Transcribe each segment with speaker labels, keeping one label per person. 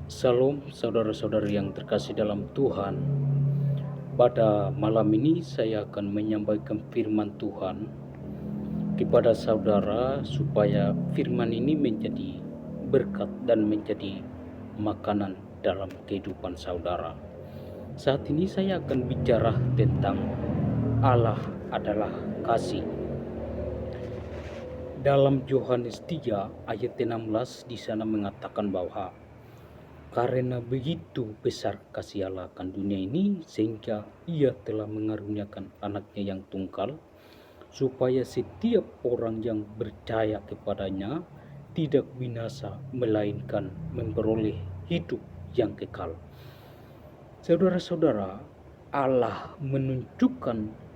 Speaker 1: Salam saudara-saudari yang terkasih dalam Tuhan. Pada malam ini saya akan menyampaikan firman Tuhan kepada saudara supaya firman ini menjadi berkat dan menjadi makanan dalam kehidupan saudara. Saat ini saya akan bicara tentang Allah adalah kasih. Dalam Yohanes 3 ayat 16 di sana mengatakan bahwa karena begitu besar kasih Allah akan dunia ini, sehingga Ia telah mengaruniakan anaknya yang tunggal, supaya setiap orang yang percaya kepadanya tidak binasa, melainkan memperoleh hidup yang kekal. Saudara-saudara, Allah menunjukkan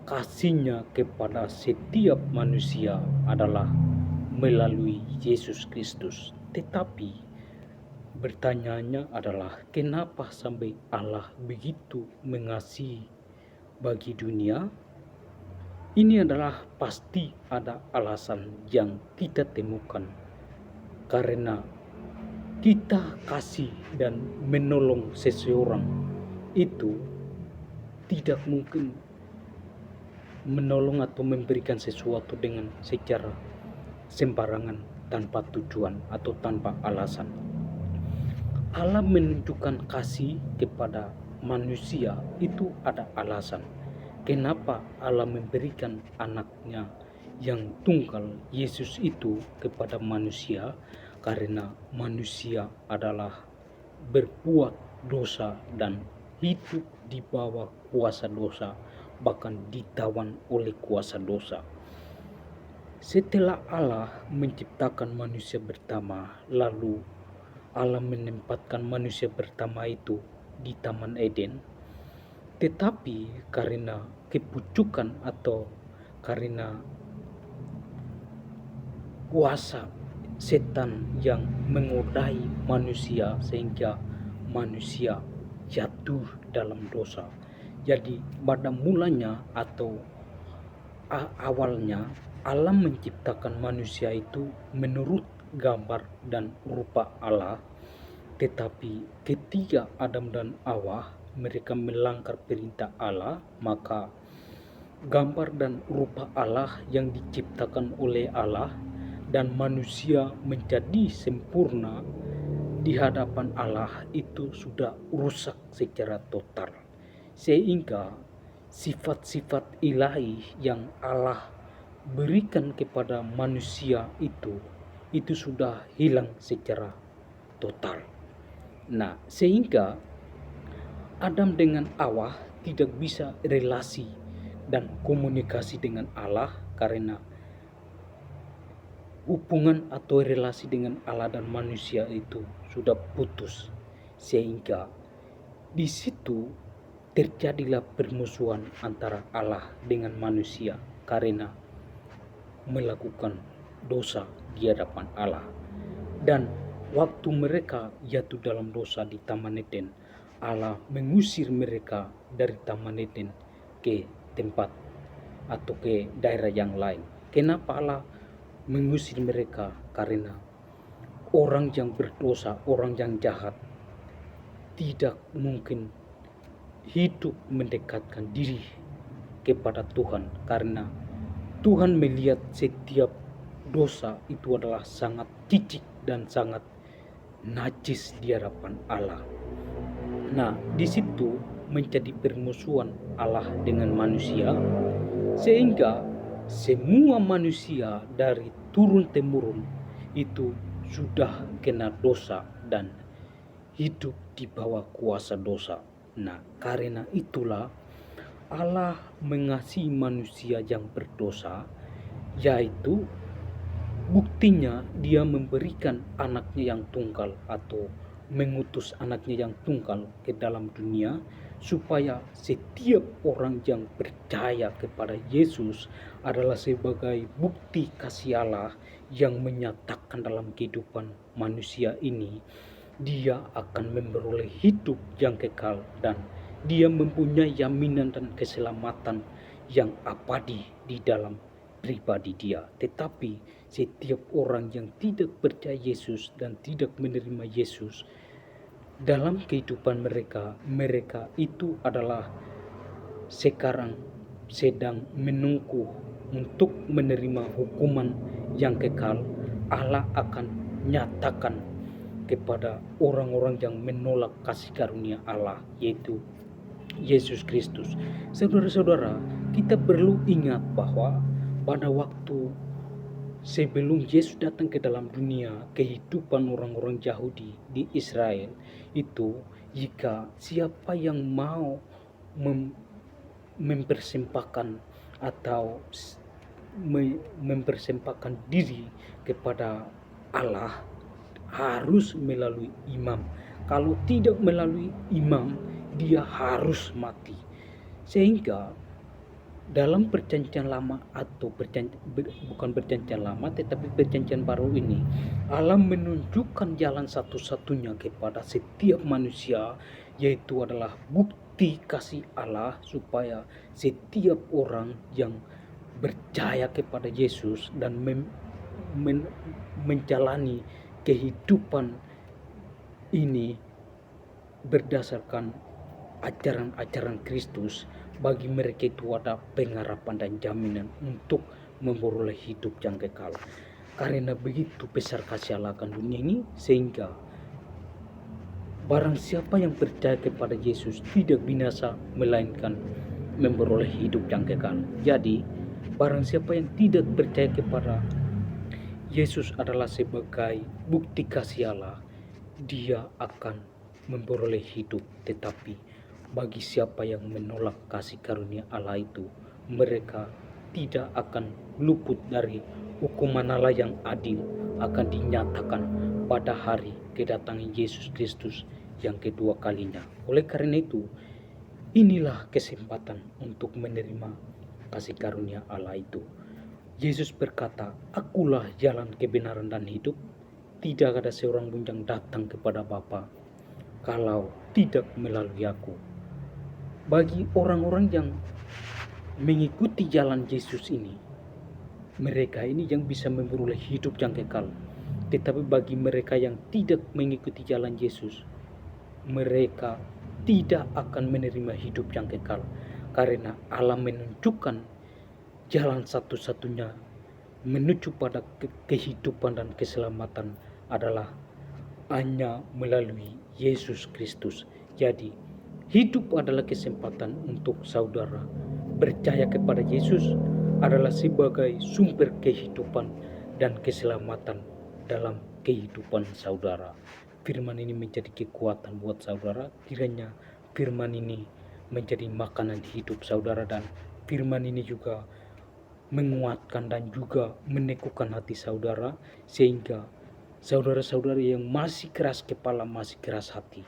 Speaker 1: kasih-Nya kepada setiap manusia adalah melalui Yesus Kristus. Tetapi bertanyanya adalah kenapa sampai Allah begitu mengasihi bagi dunia? Ini adalah pasti ada alasan yang kita temukan, karena kita kasih dan menolong seseorang itu tidak mungkin menolong atau memberikan sesuatu dengan secara sembarangan, tanpa tujuan atau tanpa alasan. Allah menunjukkan kasih kepada manusia itu ada alasan. Kenapa Allah memberikan anaknya yang tunggal Yesus itu kepada manusia? Karena manusia adalah berbuat dosa dan hidup di bawah kuasa dosa, bahkan ditawan oleh kuasa dosa. Setelah Allah menciptakan manusia pertama, lalu Allah menempatkan manusia pertama itu di Taman Eden. Tetapi karena kepucukan atau karena kuasa setan yang mengodai manusia, sehingga manusia jatuh dalam dosa. Jadi pada mulanya atau awalnya Allah menciptakan manusia itu menurut gambar dan rupa Allah. Tetapi ketika Adam dan Hawa mereka melanggar perintah Allah, maka gambar dan rupa Allah yang diciptakan oleh Allah dan manusia menjadi sempurna di hadapan Allah itu sudah rusak secara total, sehingga sifat-sifat ilahi yang Allah berikan kepada manusia itu sudah hilang secara total. Nah, sehingga Adam dengan Hawa tidak bisa relasi dan komunikasi dengan Allah, karena hubungan atau relasi dengan Allah dan manusia itu sudah putus, sehingga di situ terjadilah permusuhan antara Allah dengan manusia karena melakukan dosa di hadapan Allah. Dan waktu mereka jatuh dalam dosa di Taman Eden, Allah mengusir mereka dari Taman Eden ke tempat atau ke daerah yang lain. Kenapa Allah mengusir mereka? Karena orang yang berdosa, orang yang jahat tidak mungkin hidup mendekatkan diri kepada Tuhan, karena Tuhan melihat setiap dosa itu adalah sangat jijik dan sangat najis di hadapan Allah. Nah, di situ menjadi permusuhan Allah dengan manusia, sehingga semua manusia dari turun temurun itu sudah kena dosa dan hidup di bawah kuasa dosa. Nah, karena itulah Allah mengasihi manusia yang berdosa, yaitu buktinya Dia memberikan anaknya yang tunggal atau mengutus anaknya yang tunggal ke dalam dunia, supaya setiap orang yang percaya kepada Yesus adalah sebagai bukti kasih Allah yang menyatakan dalam kehidupan manusia ini dia akan memperoleh hidup yang kekal, dan dia mempunyai jaminan dan keselamatan yang abadi di dalam pribadi dia. Tetapi setiap orang yang tidak percaya Yesus dan tidak menerima Yesus, dalam kehidupan mereka itu adalah sekarang sedang menunggu untuk menerima hukuman yang kekal. Allah akan nyatakan kepada orang-orang yang menolak kasih karunia Allah, yaitu Yesus Kristus. Saudara-saudara, kita perlu ingat bahwa pada waktu sebelum Yesus datang ke dalam dunia, kehidupan orang-orang Yahudi di Israel itu, jika siapa yang mau mempersembahkan atau mempersembahkan diri kepada Allah harus melalui imam. Kalau tidak melalui imam, dia harus mati. Sehingga dalam perjanjian lama atau bukan perjanjian lama tetapi perjanjian baru ini, Allah menunjukkan jalan satu-satunya kepada setiap manusia, yaitu adalah bukti kasih Allah supaya setiap orang yang percaya kepada Yesus dan menjalani kehidupan ini berdasarkan ajaran-ajaran Kristus, bagi mereka itu ada pengharapan dan jaminan untuk memperoleh hidup yang kekal. Karena begitu besar kasih Allah akan dunia ini, sehingga barang siapa yang percaya kepada Yesus tidak binasa, melainkan memperoleh hidup yang kekal. Jadi barang siapa yang tidak percaya kepada Yesus adalah sebagai bukti kasih Allah, dia akan memperoleh hidup. Tetapi bagi siapa yang menolak kasih karunia Allah itu, mereka tidak akan luput dari hukuman Allah yang adil akan dinyatakan pada hari kedatangan Yesus Kristus yang kedua kalinya. Oleh karena itu, inilah kesempatan untuk menerima kasih karunia Allah itu. Yesus berkata, "Akulah jalan, kebenaran dan hidup. Tidak ada seorang pun yang datang kepada Bapa kalau tidak melalui aku." Bagi orang-orang yang mengikuti jalan Yesus ini, mereka ini yang bisa memperoleh hidup yang kekal. Tetapi bagi mereka yang tidak mengikuti jalan Yesus, mereka tidak akan menerima hidup yang kekal. Karena Allah menunjukkan jalan satu-satunya menuju pada kehidupan dan keselamatan adalah hanya melalui Yesus Kristus. Jadi hidup adalah kesempatan untuk saudara. Percaya kepada Yesus adalah sebagai sumber kehidupan dan keselamatan dalam kehidupan saudara. Firman ini menjadi kekuatan buat saudara. Kiranya firman ini menjadi makanan hidup saudara, dan firman ini juga menguatkan dan juga meneguhkan hati saudara, sehingga saudara-saudara yang masih keras kepala, masih keras hati,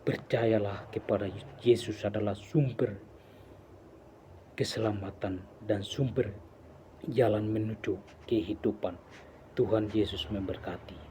Speaker 1: percayalah kepada Yesus adalah sumber keselamatan dan sumber jalan menuju kehidupan. Tuhan Yesus memberkati.